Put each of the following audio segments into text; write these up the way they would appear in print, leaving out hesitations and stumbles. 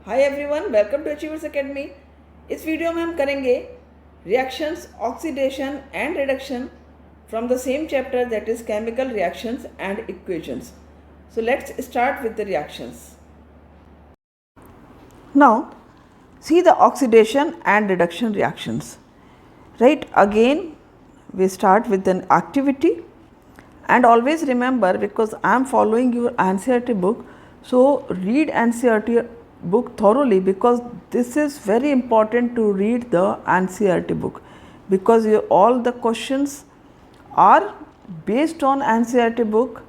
Hi everyone, welcome to Achievers Academy. इस video में हम करेंगे reactions, oxidation and reduction from the same chapter, that is chemical reactions and equations. So let's start with the reactions. Now see the oxidation and reduction reactions, right? Again we start with an activity, and always remember, because I am following your NCERT book, so read NCERT book thoroughly, because this is very important to read the NCERT book, because all the questions are based on NCERT book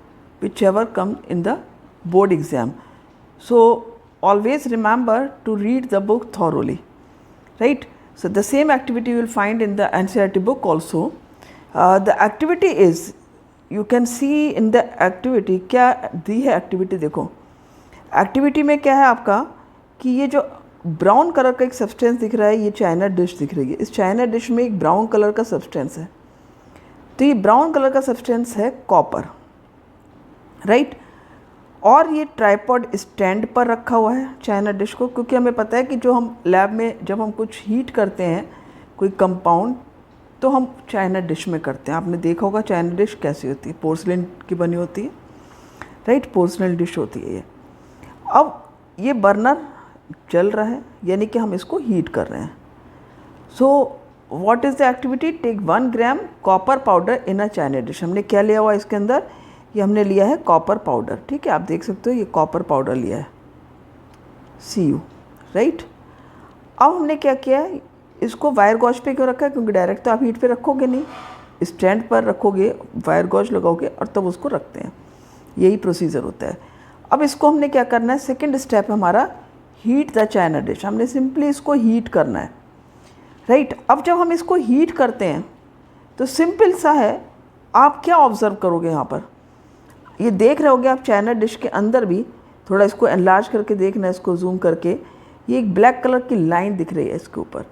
whichever come in the board exam. So always remember to read the book thoroughly, right? So the same activity you will find in the NCERT book also. The activity is, you can see in the activity क्या दी है activity। देखो activity में क्या है आपका कि ये जो ब्राउन कलर का एक सब्सटेंस दिख रहा है, ये चाइना डिश दिख रही है। इस चाइना डिश में एक ब्राउन कलर का सब्सटेंस है, तो ये ब्राउन कलर का सब्सटेंस है कॉपर, राइट? और ये ट्राइपॉड स्टैंड पर रखा हुआ है चाइना डिश को, क्योंकि हमें पता है कि जो हम लैब में जब हम कुछ हीट करते हैं कोई कंपाउंड, तो हम चाइना डिश में करते हैं। आपने देखा होगा चाइना डिश कैसी होती है, पोर्सलिन की बनी होती है, राइट? पोर्सलिन डिश होती है ये। अब ये बर्नर चल रहा है, यानी कि हम इसको हीट कर रहे हैं। So what is the activity? Take 1 gram copper powder in a china dish. हमने क्या लिया हुआ इसके अंदर? ये हमने लिया है कॉपर पाउडर, ठीक है? आप देख सकते हो ये कॉपर पाउडर लिया है, Cu, राइट? अब हमने क्या किया है, इसको वायर गॉज पे क्यों रखा है? क्योंकि डायरेक्ट तो आप हीट पे रखोगे नहीं, स्टैंड पर रखोगे, वायर गॉज लगाओगे और तब उसको रखते हैं। यही प्रोसीजर होता है। अब इसको हमने क्या करना है, सेकेंड स्टेप हमारा हीट द चाइना डिश। हमने सिंपली इसको हीट करना है, राइट? अब जब हम इसको हीट करते हैं तो सिंपल सा है, आप क्या ऑब्जर्व करोगे यहाँ पर? ये देख रहे होगे आप चाइना डिश के अंदर भी, थोड़ा इसको एनलार्ज करके देखना, इसको जूम करके, ये एक ब्लैक कलर की लाइन दिख रही है इसके ऊपर।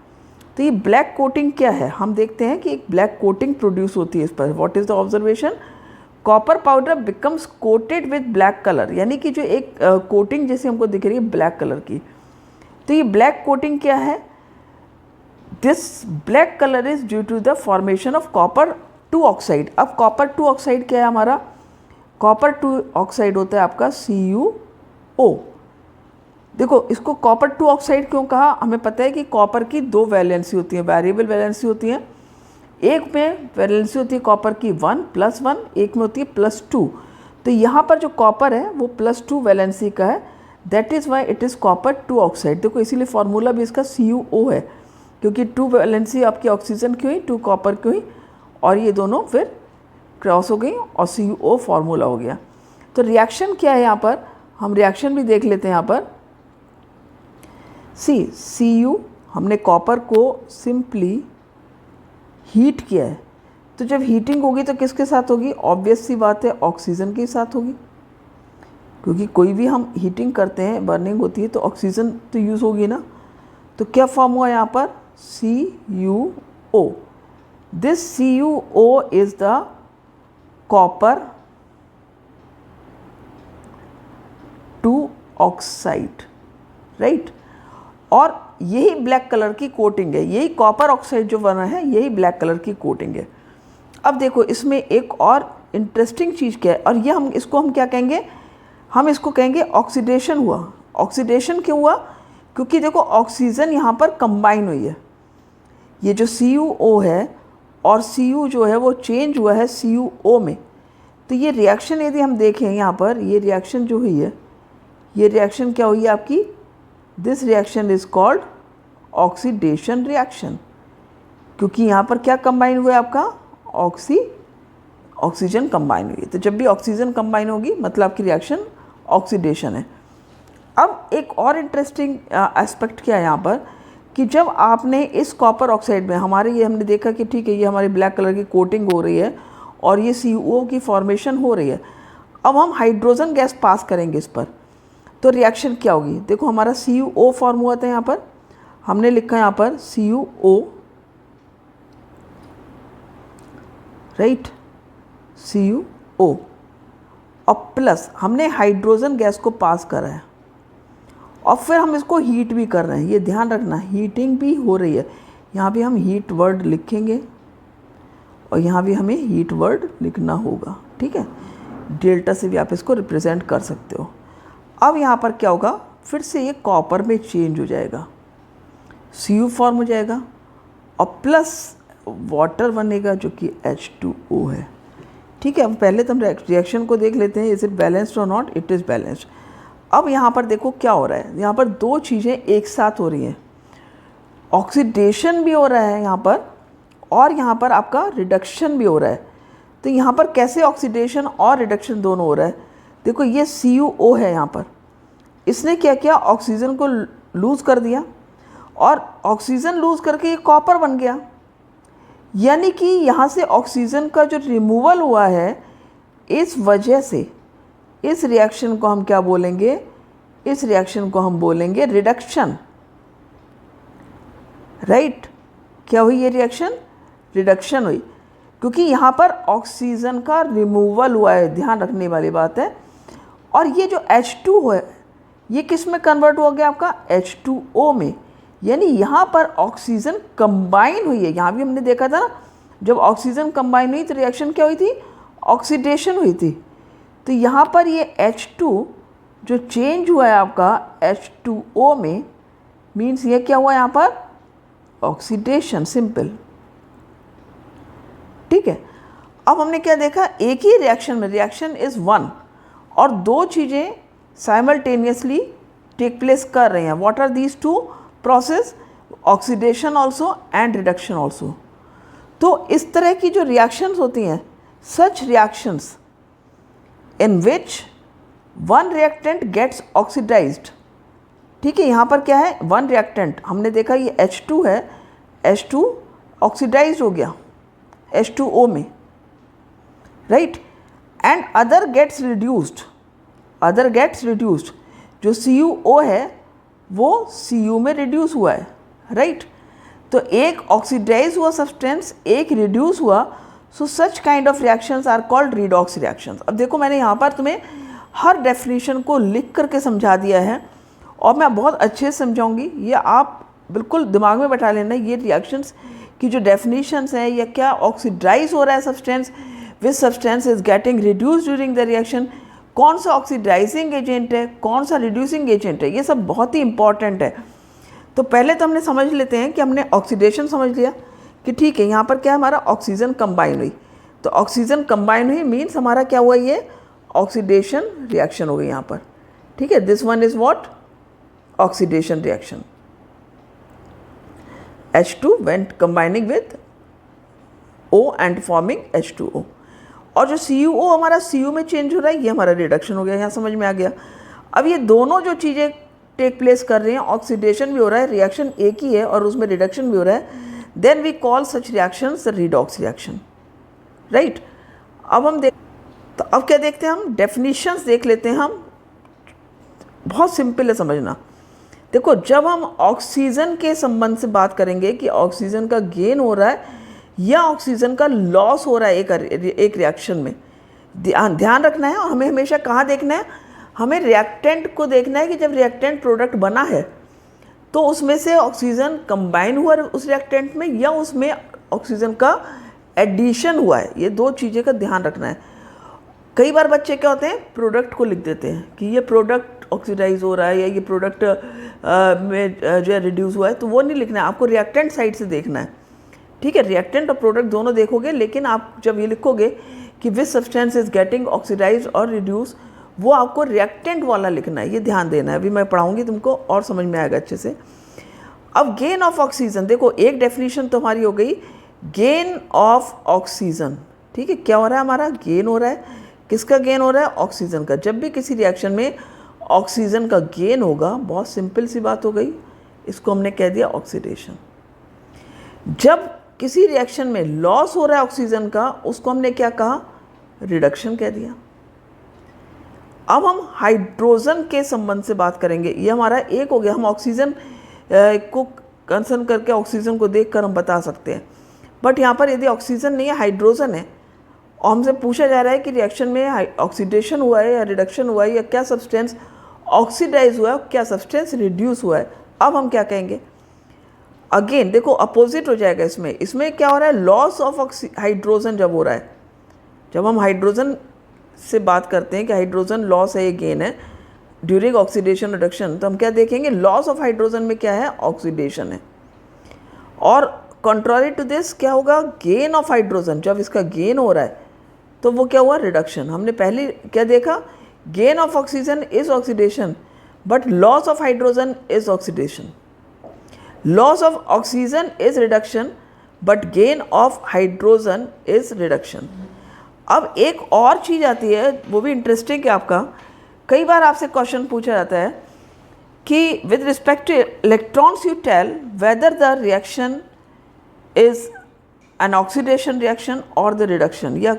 तो ये ब्लैक कोटिंग क्या है? हम देखते हैं कि एक ब्लैक कोटिंग प्रोड्यूस होती है इस पर। What is the observation? Copper powder becomes coated with black colour, यानी कि जो एक कोटिंग जैसे हमको दिख रही है ब्लैक कलर की, तो ये ब्लैक कोटिंग क्या है? This black colour is due to the formation of copper 2 oxide. अब कॉपर 2 ऑक्साइड क्या है हमारा? कॉपर 2 ऑक्साइड होता है आपका CuO। देखो इसको कॉपर 2 ऑक्साइड क्यों कहा? हमें पता है कि कॉपर की 2 वैलेंसी होती है, वेरिएबल वैलेंसी होती है। एक में वैलेंसी होती है कॉपर की 1 +1, एक में होती है +2। तो यहाँ पर जो कॉपर है वो +2 वैलेंसी का है, that is why it is copper 2 oxide. देखो इसीलिए फार्मूला भी इसका CuO है, क्योंकि 2 वैलेंसी आपकी ऑक्सीजन की हुई, 2 कॉपर की हुई, और ये दोनों फिर क्रॉस हो गई और CuO फार्मूला हो गया। तो रिएक्शन क्या है यहाँ पर? हम रिएक्शन भी देख लेते हैं यहाँ पर। Cu, हमने कॉपर को सिंपली हीट किया है, तो जब हीटिंग होगी तो किसके साथ होगी? ऑब्वियस सी बात है, ऑक्सीजन के साथ होगी, क्योंकि कोई भी हम हीटिंग करते हैं, बर्निंग होती है, तो ऑक्सीजन तो यूज़ होगी ना। तो क्या फॉर्म हुआ यहाँ पर? CuO। This CuO is the copper 2 oxide, right? और यही ब्लैक कलर की कोटिंग है, यही कॉपर ऑक्साइड जो बना है, यही ब्लैक कलर की कोटिंग है। अब देखो इसमें एक और इंटरेस्टिंग चीज़ क्या है, और ये हम क्या कहेंगे? हम इसको कहेंगे ऑक्सीडेशन हुआ। ऑक्सीडेशन क्यों हुआ? क्योंकि देखो ऑक्सीजन यहाँ पर कंबाइन हुई है, ये जो CuO है और Cu जो है वो चेंज हुआ है CuO में। तो ये रिएक्शन यदि हम देखें यहाँ पर, ये रिएक्शन जो हुई है, ये रिएक्शन क्या हुई है आपकी? This reaction is called oxidation reaction, क्योंकि यहाँ पर क्या कंबाइन हुआ है आपका? ऑक्सीजन कंबाइन हुई है। तो जब भी ऑक्सीजन कंबाइन होगी मतलब आपकी रिएक्शन ऑक्सीडेशन है। अब एक और इंटरेस्टिंग एस्पेक्ट क्या है यहाँ पर, कि जब आपने इस कॉपर ऑक्साइड में हमारे, ये हमने देखा कि ठीक है ये हमारी ब्लैक कलर की कोटिंग हो रही है और ये CuO की फॉर्मेशन हो रही है। अब हम हाइड्रोजन गैस पास करेंगे इस पर, तो रिएक्शन क्या होगी? देखो हमारा CuO फॉर्म हुआ था यहाँ पर, हमने लिखा यहाँ पर CuO, राइट? CuO, और प्लस हमने हाइड्रोजन गैस को पास करा है, और फिर हम इसको हीट भी कर रहे हैं, ये ध्यान रखना, हीटिंग भी हो रही है। यहाँ भी हम हीट वर्ड लिखेंगे और यहाँ भी हमें हीट वर्ड लिखना होगा, ठीक है। डेल्टा से भी आप इसको रिप्रेजेंट कर सकते हो। अब यहाँ पर क्या होगा, फिर से ये कॉपर में चेंज हो जाएगा, Cu फॉर्म हो जाएगा और प्लस वाटर बनेगा जो कि H2O है, ठीक है। अब पहले तो हम रिएक्शन को देख लेते हैं, इज इट बैलेंस्ड और नॉट, इट इज़ बैलेंस्ड। अब यहाँ पर देखो क्या हो रहा है, यहाँ पर दो चीज़ें एक साथ हो रही हैं, ऑक्सीडेशन भी हो रहा है यहाँ पर और यहाँ पर आपका रिडक्शन भी हो रहा है। तो यहाँ पर कैसे ऑक्सीडेशन और रिडक्शन दोनों हो रहा है, देखो ये CuO है, यहाँ पर इसने क्या किया, ऑक्सीजन को लूज़ कर दिया और ऑक्सीजन लूज़ करके ये कॉपर बन गया। यानी कि यहाँ से ऑक्सीजन का जो रिमूवल हुआ है, इस वजह से इस रिएक्शन को हम क्या बोलेंगे, इस रिएक्शन को हम बोलेंगे रिडक्शन, राइट। क्या हुई ये रिएक्शन, रिडक्शन हुई, क्योंकि यहाँ पर ऑक्सीजन का रिमूवल हुआ है, ध्यान रखने वाली बात है। और ये जो H2 है ये किस में कन्वर्ट हो गया, आपका H2O में, यानी यहाँ पर ऑक्सीजन कंबाइन हुई है। यहाँ भी हमने देखा था ना, जब ऑक्सीजन कंबाइन हुई तो रिएक्शन क्या हुई थी, ऑक्सीडेशन हुई थी। तो यहाँ पर ये H2 जो चेंज हुआ है आपका H2O में, मीन्स ये क्या हुआ यहाँ पर, ऑक्सीडेशन, सिंपल, ठीक है। अब हमने क्या देखा, एक ही रिएक्शन में, रिएक्शन इज़ वन, और दो चीज़ें साइमल्टेनियसली टेक प्लेस कर रही हैं। What are these two process, oxidation also and reduction also. तो इस तरह की जो रिएक्शंस होती हैं, such reactions in which one reactant gets oxidised, ठीक है। यहाँ पर क्या है, वन रिएक्टेंट, हमने देखा ये H2 है, H2 ऑक्सीडाइज्ड हो गया H2O में, right, and other gets reduced, other gets reduced, जो CuO है वो Cu में रिड्यूस हुआ है, राइट। तो एक ऑक्सीडाइज हुआ सब्सटेंस, एक रिड्यूस हुआ, so such kind of reactions are called redox reactions. अब देखो मैंने यहाँ पर तुम्हें हर डेफिनेशन को लिख करके समझा दिया है और मैं बहुत अच्छे से समझाऊंगी, ये आप बिल्कुल दिमाग में बैठा लेना। ये रिएक्शंस की जो डेफिनेशंस हैं, या क्या ऑक्सीडाइज हो रहा है substance, which substance is getting reduce during the reaction, कौन सा ऑक्सीडाइजिंग एजेंट है, कौन सा रिड्यूसिंग एजेंट है, ये सब बहुत ही इंपॉर्टेंट है। तो पहले तो हमने समझ लेते हैं कि हमने ऑक्सीडेशन समझ लिया कि ठीक है, यहाँ पर क्या हमारा ऑक्सीजन कंबाइन हुई, तो ऑक्सीजन कंबाइन हुई मीन्स हमारा क्या हुआ, ये ऑक्सीडेशन रिएक्शन हो गई यहाँ पर, ठीक है। This one is what, oxidation reaction, H2 went combining with O and forming H2O। और जो CuO हमारा Cu में चेंज हो रहा है, ये हमारा रिडक्शन हो गया, यहाँ समझ में आ गया। अब ये दोनों जो चीज़ें टेक प्लेस कर रही हैं, ऑक्सीडेशन भी हो रहा है, रिएक्शन एक ही है और उसमें रिडक्शन भी हो रहा है, then we call such reactions redox reaction, right. अब हम तो अब क्या देखते हैं हम, डेफिनेशंस देख लेते हैं हम, बहुत सिंपल है समझना। देखो जब हम ऑक्सीजन के संबंध से बात करेंगे कि ऑक्सीजन का गेन हो रहा है या ऑक्सीजन का लॉस हो रहा है एक रिएक्शन में, ध्यान रखना है। और हमें हमेशा कहाँ देखना है, हमें रिएक्टेंट को देखना है कि जब रिएक्टेंट प्रोडक्ट बना है तो उसमें से ऑक्सीजन कंबाइन हुआ उस रिएक्टेंट में या उसमें ऑक्सीजन का एडिशन हुआ है, ये दो चीज़ें का ध्यान रखना है। कई बार बच्चे क्या होते हैं, प्रोडक्ट को लिख देते हैं कि ये प्रोडक्ट ऑक्सीडाइज हो रहा है या ये प्रोडक्ट में जो है रिड्यूस हुआ है, तो वो नहीं लिखना है, आपको रिएक्टेंट साइड से देखना है, ठीक है। रिएक्टेंट और प्रोडक्ट दोनों देखोगे, लेकिन आप जब ये लिखोगे कि which substance is getting oxidise और रिड्यूस, वो आपको रिएक्टेंट वाला लिखना है, ये ध्यान देना है। अभी मैं पढ़ाऊँगी तुमको और समझ में आएगा अच्छे से। अब गेन ऑफ ऑक्सीजन, देखो एक डेफिनेशन तो हमारी हो गई गेन ऑफ ऑक्सीजन, ठीक है। क्या हो रहा है, हमारा गेन हो रहा है, किसका गेन हो रहा है, ऑक्सीजन का। जब भी किसी रिएक्शन में ऑक्सीजन का गेन होगा, बहुत सिंपल सी बात हो गई, इसको हमने कह दिया ऑक्सीडेशन। जब किसी रिएक्शन में लॉस हो रहा है ऑक्सीजन का, उसको हमने क्या कहा, रिडक्शन कह दिया। अब हम हाइड्रोजन के संबंध से बात करेंगे, ये हमारा एक हो गया, हम ऑक्सीजन को कंसर्न करके ऑक्सीजन को देखकर हम बता सकते हैं। बट यहाँ पर यदि ऑक्सीजन नहीं है, हाइड्रोजन है, और हमसे पूछा जा रहा है कि रिएक्शन में ऑक्सीडेशन हुआ है या रिडक्शन हुआ है या क्या सब्सटेंस ऑक्सीडाइज हुआ है, क्या सब्सटेंस रिड्यूस हुआ है। अब हम क्या कहेंगे, अगेन देखो अपोजिट हो जाएगा इसमें। इसमें क्या हो रहा है, लॉस ऑफ हाइड्रोजन जब हो रहा है, जब हम हाइड्रोजन से बात करते हैं कि हाइड्रोजन लॉस है, ये गेन है ड्यूरिंग ऑक्सीडेशन रिडक्शन, तो हम क्या देखेंगे, लॉस ऑफ हाइड्रोजन में क्या है, ऑक्सीडेशन है। और कंट्रोरी टू दिस क्या होगा, गेन ऑफ हाइड्रोजन, जब इसका गेन हो रहा है तो वो क्या हुआ, रिडक्शन। हमने पहले क्या देखा, gain of oxygen is oxidation but loss of hydrogen is oxidation, loss of oxygen is reduction but gain of hydrogen is reduction. अब एक और चीज़ आती है, वो भी इंटरेस्टिंग है आपका, कई बार आपसे क्वेश्चन पूछा जाता है कि with respect to electrons you tell whether the reaction is an oxidation reaction और द रिडक्शन, या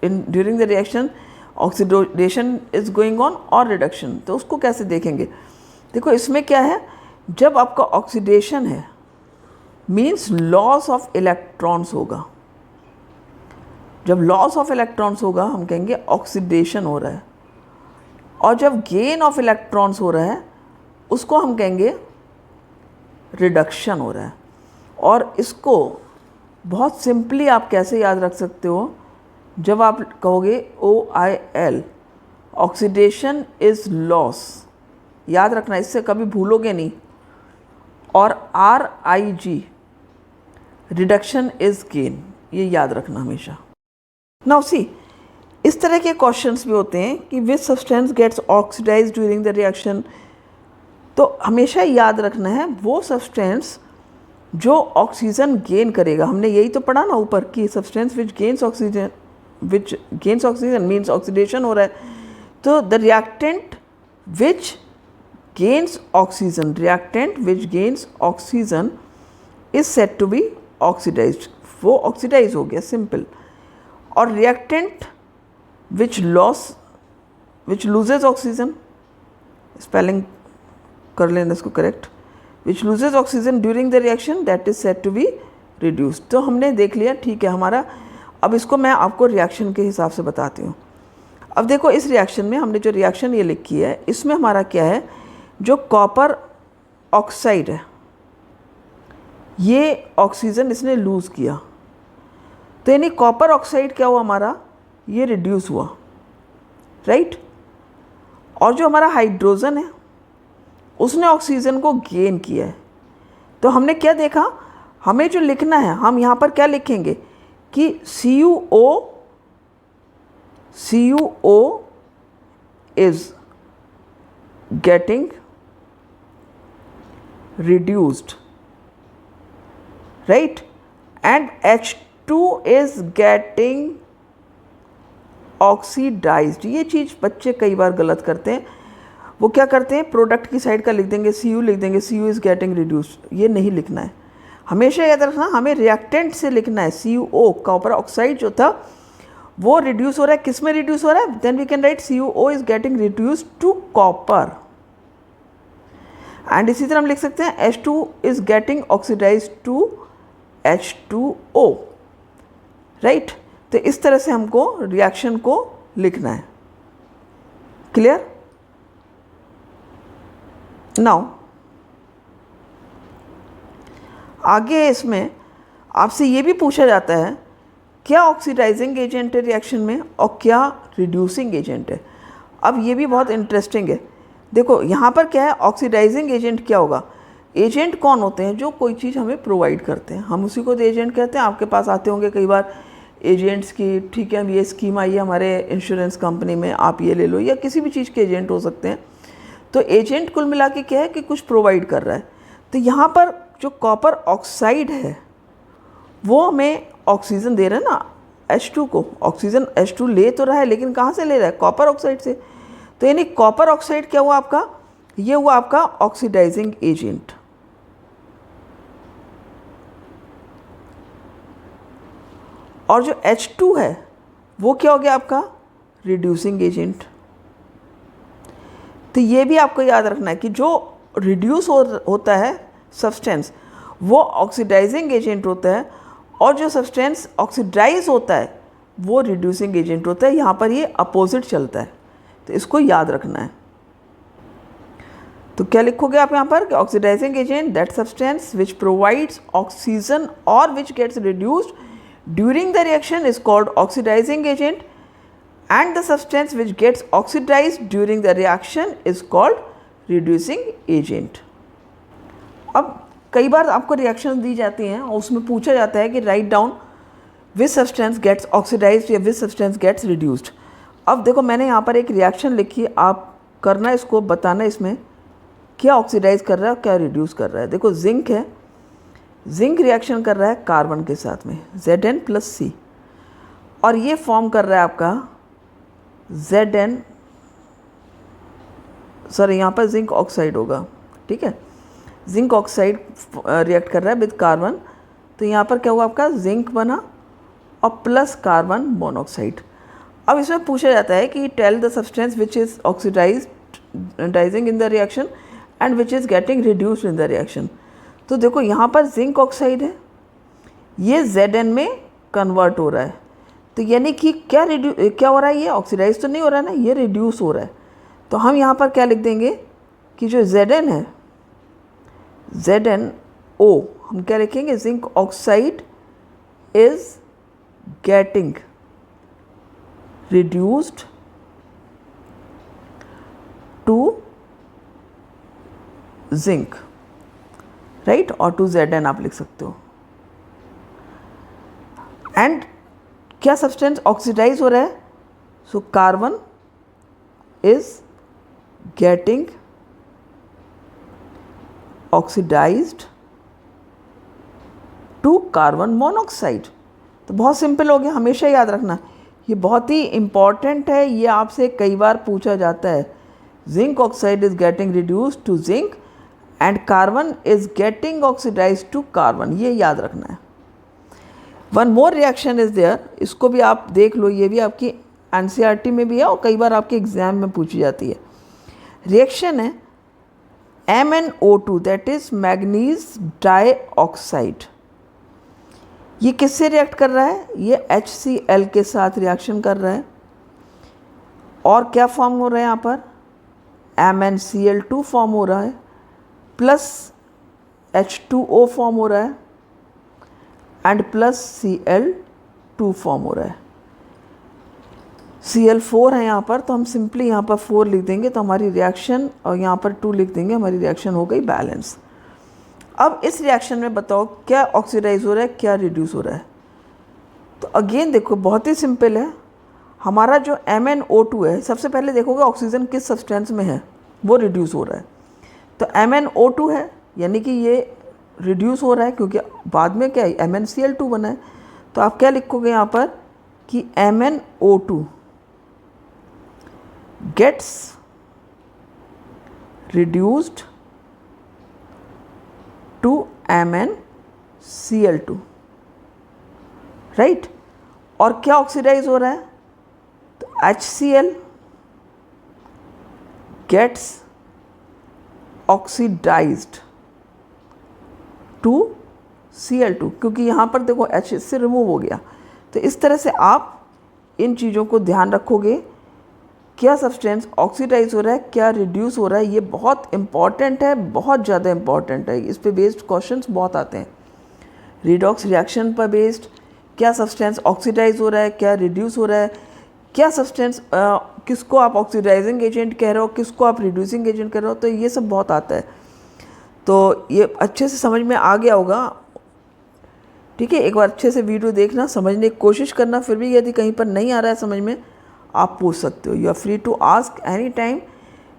in during the reaction oxidation is going on और रिडक्शन, तो उसको कैसे देखेंगे। देखो इसमें क्या है, जब आपका ऑक्सीडेशन है मीन्स लॉस ऑफ इलेक्ट्रॉन्स होगा, जब लॉस ऑफ इलेक्ट्रॉन्स होगा हम कहेंगे ऑक्सीडेशन हो रहा है, और जब गेन ऑफ इलेक्ट्रॉन्स हो रहा है उसको हम कहेंगे रिडक्शन हो रहा है। और इसको बहुत सिंपली आप कैसे याद रख सकते हो, जब आप कहोगे OIL ऑक्सीडेशन इज लॉस, याद रखना, इससे कभी भूलोगे नहीं, और RIG रिडक्शन इज गेन, ये याद रखना हमेशा। नाउ सी, इस तरह के क्वेश्चंस भी होते हैं कि which substance gets oxidise during the reaction, तो हमेशा याद रखना है वो सब्सटेंस जो ऑक्सीजन गेन करेगा। हमने यही तो पढ़ा ना ऊपर कि substance which gains oxygen means oxidation हो रहा है, तो the reactant which gains oxygen, reactant which gains oxygen is said to be oxidised, वो ऑक्सीडाइज हो गया, सिंपल। और reactant which loses oxygen, spelling कर लेना इसको correct, which loses oxygen during the reaction that is said to be reduced. तो हमने देख लिया, ठीक है हमारा। अब इसको मैं आपको रिएक्शन के हिसाब से बताती हूँ। अब देखो इस रिएक्शन में हमने जो रिएक्शन ये लिखी है, इसमें हमारा क्या है, जो कॉपर ऑक्साइड है ये ऑक्सीजन इसने लूज़ किया, तो यानी कॉपर ऑक्साइड क्या हुआ हमारा, ये रिड्यूस हुआ, राइट। और जो हमारा हाइड्रोजन है उसने ऑक्सीजन को गेन किया है। तो हमने क्या देखा, हमें जो लिखना है, हम यहाँ पर क्या लिखेंगे कि CuO is getting reduced, right, and H2 is getting oxidised. ये चीज़ बच्चे कई बार गलत करते हैं, वो क्या करते हैं, प्रोडक्ट की साइड का लिख देंगे, Cu लिख देंगे, Cu इज़ गेटिंग रिड्यूस्ड। ये नहीं लिखना है, हमेशा याद रखना, हमें रिएक्टेंट से लिखना है। CuO कॉपर ऑक्साइड जो था वो रिड्यूस हो रहा है, किस में रिड्यूस हो रहा है, then we can write CuO is getting reduced to copper. And इसी तरह हम लिख सकते हैं H2 is getting oxidised to H2O, right. तो इस तरह से हमको रिएक्शन को लिखना है, क्लियर। नाउ आगे इसमें आपसे ये भी पूछा जाता है क्या ऑक्सीडाइजिंग एजेंट है रिएक्शन में और क्या रिड्यूसिंग एजेंट है। अब ये भी बहुत इंटरेस्टिंग है। देखो यहाँ पर क्या है, ऑक्सीडाइजिंग एजेंट क्या होगा, एजेंट कौन होते हैं, जो कोई चीज़ हमें प्रोवाइड करते हैं, हम उसी को तो एजेंट कहते हैं। आपके पास आते होंगे कई बार एजेंट्स की, ठीक है ये स्कीम आई है हमारे इंश्योरेंस कंपनी में, आप ये ले लो, या किसी भी चीज़ के एजेंट हो सकते हैं। तो एजेंट कुल मिला के क्या है कि कुछ प्रोवाइड कर रहा है। तो यहाँ पर जो कॉपर ऑक्साइड है वो हमें ऑक्सीजन दे रहा है ना, H2 को, ऑक्सीजन H2 ले तो रहा है लेकिन कहाँ से ले रहा है, कॉपर ऑक्साइड से। तो यानी कॉपर ऑक्साइड क्या हुआ आपका, ये हुआ आपका ऑक्सीडाइजिंग एजेंट। और जो H2 है वो क्या हो गया आपका, रिड्यूसिंग एजेंट। तो ये भी आपको याद रखना है कि जो रिड्यूस होता है सब्सटेंस वो ऑक्सीडाइजिंग एजेंट होता है, और जो सब्सटेंस ऑक्सीडाइज होता है वो रिड्यूसिंग एजेंट होता है। यहाँ पर ये अपोजिट चलता है, तो इसको याद रखना है। तो क्या लिखोगे आप यहाँ पर कि oxidising agent that substance which provides oxygen और which gets reduced during the reaction is called oxidising agent and the substance which gets oxidized during the reaction is called reducing agent. अब कई बार आपको रिएक्शन दी जाती हैं और उसमें पूछा जाता है कि write down which substance gets oxidised या विच सब्सटेंस गेट्स रिड्यूस्ड. अब देखो मैंने यहाँ पर एक रिएक्शन लिखी, आप करना इसको बताना इसमें क्या ऑक्सीडाइज कर रहा है और क्या रिड्यूस कर रहा है. देखो जिंक है, जिंक रिएक्शन कर रहा है कार्बन के साथ में Zn+C और ये फॉर्म कर रहा है आपका Zn, सॉरी यहाँ पर जिंक ऑक्साइड होगा, ठीक है, जिंक ऑक्साइड रिएक्ट कर रहा है विद कार्बन. तो यहाँ पर क्या हुआ आपका जिंक बना और प्लस कार्बन मोनोऑक्साइड. अब इसमें पूछा जाता है कि tell the substance which is oxidising in the reaction and which is getting reduced in the reaction. तो देखो यहाँ पर जिंक ऑक्साइड है, ये Zn में कन्वर्ट हो रहा है. तो यानी कि क्या हो रहा है, ये ऑक्सीडाइज तो नहीं हो रहा है ना, ये रिड्यूस हो रहा है. तो हम यहाँ पर क्या लिख देंगे कि जो Zn है ZnO हम क्या लिखेंगे, zinc oxide is getting reduced to zinc, right, और टू Zn आप लिख सकते हो. एंड क्या सब्सटेंस ऑक्सीडाइज हो रहा है, so carbon is getting oxidised to carbon monoxide. तो बहुत सिंपल हो गया, हमेशा याद रखना, ये बहुत ही इम्पॉर्टेंट है, ये आपसे कई बार पूछा जाता है. Zinc oxide is getting reduced to zinc and carbon is getting oxidised to carbon, ये याद रखना है. One more reaction is there, इसको भी आप देख लो, ये भी आपकी NCERT में भी है और कई बार आपके एग्जाम में पूछी जाती है. रिएक्शन है MnO2 that is manganese dioxide. ये किससे रिएक्ट कर रहा है, ये HCl के साथ रिएक्शन कर रहा है और क्या फॉर्म हो रहा है यहाँ पर MnCl2 फॉर्म हो रहा है प्लस H2O फॉर्म हो रहा है एंड प्लस Cl2 फॉर्म हो रहा है. Cl4 है यहाँ पर, तो हम सिंपली यहाँ पर 4 लिख देंगे तो हमारी रिएक्शन, और यहाँ पर 2 लिख देंगे, हमारी रिएक्शन हो गई बैलेंस. अब इस रिएक्शन में बताओ क्या ऑक्सीडाइज हो रहा है, क्या रिड्यूस हो रहा है. तो अगेन देखो बहुत ही सिंपल है, हमारा जो MnO2 है, सबसे पहले देखोगे ऑक्सीजन किस सब्सटेंस में है, वो रिड्यूस हो रहा है. तो MnO2 है यानी कि ये रिड्यूस हो रहा है क्योंकि बाद में क्या है MnCl2 बना है. तो आप क्या लिखोगे यहाँ पर कि MnO2 gets reduced to MnCl2, right. और क्या ऑक्सीडाइज हो रहा है, तो HCl gets oxidised to Cl2, क्योंकि यहाँ पर देखो H इससे रिमूव हो गया. तो इस तरह से आप इन चीज़ों को ध्यान रखोगे, क्या सब्सटेंस ऑक्सीडाइज हो रहा है, क्या रिड्यूस हो रहा है. ये बहुत इंपॉर्टेंट है, बहुत ज़्यादा इंपॉर्टेंट है. इस पे बेस्ड क्वेश्चंस बहुत आते हैं, रिडॉक्स रिएक्शन पर बेस्ड, क्या सब्सटेंस ऑक्सीडाइज हो रहा है, क्या रिड्यूस हो रहा है, क्या सब्सटेंस किसको आप ऑक्सीडाइजिंग एजेंट कह रहे हो, किसको आप रिड्यूसिंग एजेंट कह रहे हो. तो ये सब बहुत आता है, तो ये अच्छे से समझ में आ गया होगा, ठीक है. एक बार अच्छे से वीडियो देखना, समझने की कोशिश करना, फिर भी यदि कहीं पर नहीं आ रहा है समझ में, आप पूछ सकते हो. You are free to ask any time,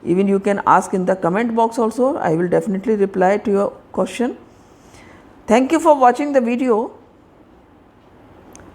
even you can ask in the comment box also. I will definitely reply to your question. Thank you for watching the video.